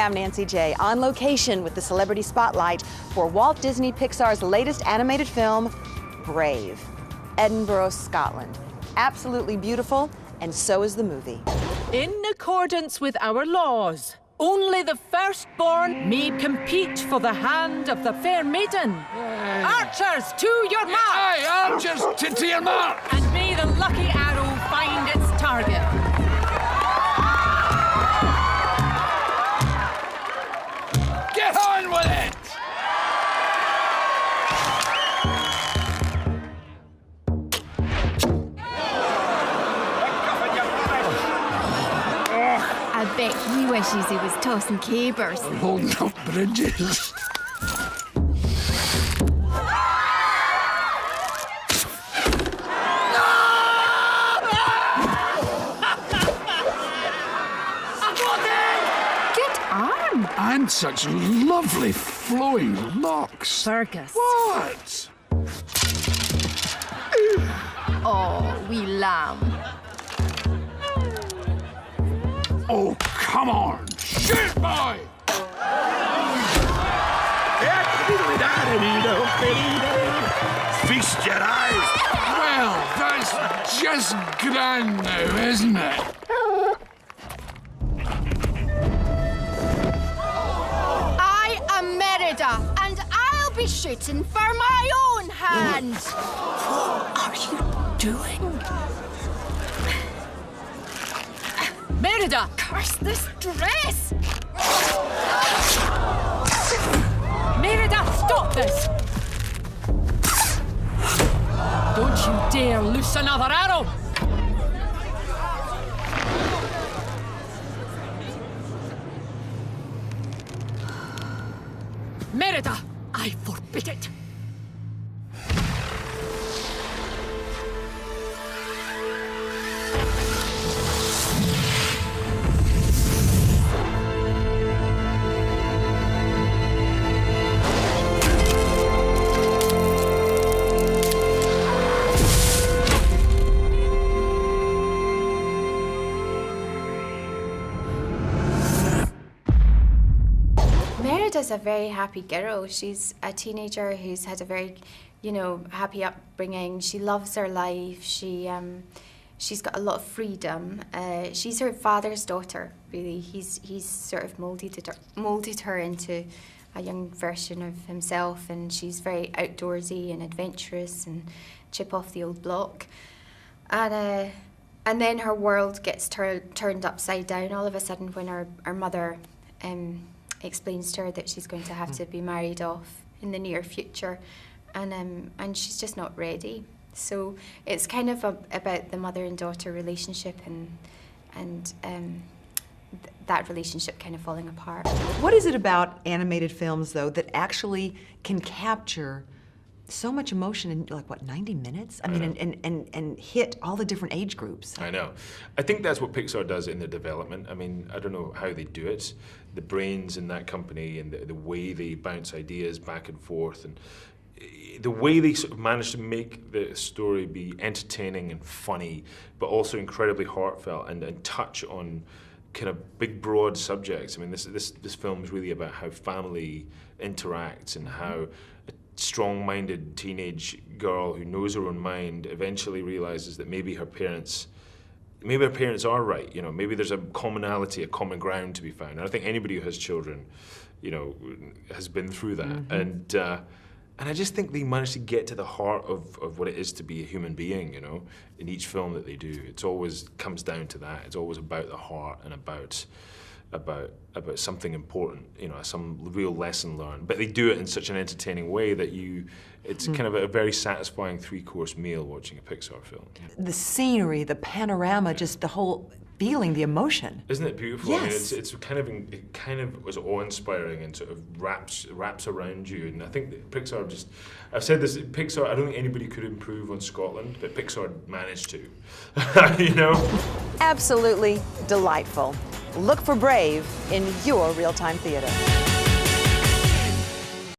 Hi, I'm Nancy J. On location with the Celebrity Spotlight for Walt Disney Pixar's latest animated film, Brave. Edinburgh, Scotland. Absolutely beautiful, and so is the movie. In accordance with our laws, only the firstborn may compete for the hand of the fair maiden. Archers, to your mark! Aye, archers, to your mark! And may the lucky arrow find its target. Get on with it! I bet he wishes he was tossing cabers. Holding up bridges. Good arm. And such lovely flowing locks. Circus. What? Oh, wee lamb. Oh, come on! Shoot, boy! Feast your eyes! Well, that's just grand now, isn't it? I am Merida, and I'll be shooting for my own hand. What are you doing? Merida! Curse this dress! Merida, stop this! Don't you dare loose another arrow! Merida, I forbid it! Merida's a very happy girl. She's a teenager who's had a very, happy upbringing. She loves her life. She's got a lot of freedom. She's her father's daughter, really. He's sort of molded her into a young version of himself, and she's very outdoorsy and adventurous and chip off the old block. And then her world gets turned upside down all of a sudden when her mother explains to her that she's going to have to be married off in the near future, and she's just not ready. So it's kind of about the mother and daughter relationship and that relationship kind of falling apart. What is it about animated films, though, that actually can capture so much emotion in, 90 minutes? I mean, and hit all the different age groups. I know. I think that's what Pixar does in their development. I mean, I don't know how they do it. The brains in that company and the way they bounce ideas back and forth, and the way they sort of manage to make the story be entertaining and funny, but also incredibly heartfelt and touch on kind of big, broad subjects. I mean, this film is really about how family interacts and how a strong-minded teenage girl who knows her own mind eventually realizes that maybe her parents are right. Maybe there's a commonality, a common ground to be found. And I think anybody who has children, has been through that. Mm-hmm. And I just think they manage to get to the heart of what it is to be a human being, in each film that they do. It always comes down to that. It's always about the heart and about something important, some real lesson learned. But they do it in such an entertaining way that it's kind of a very satisfying three-course meal watching a Pixar film. The scenery, the panorama, just the whole feeling, the emotion. Isn't it beautiful? Yes. I mean, it kind of was awe-inspiring and sort of wraps around you. And I think that Pixar I've said this, Pixar, I don't think anybody could improve on Scotland, but Pixar managed to, Absolutely delightful. Look for Brave in your real-time theater.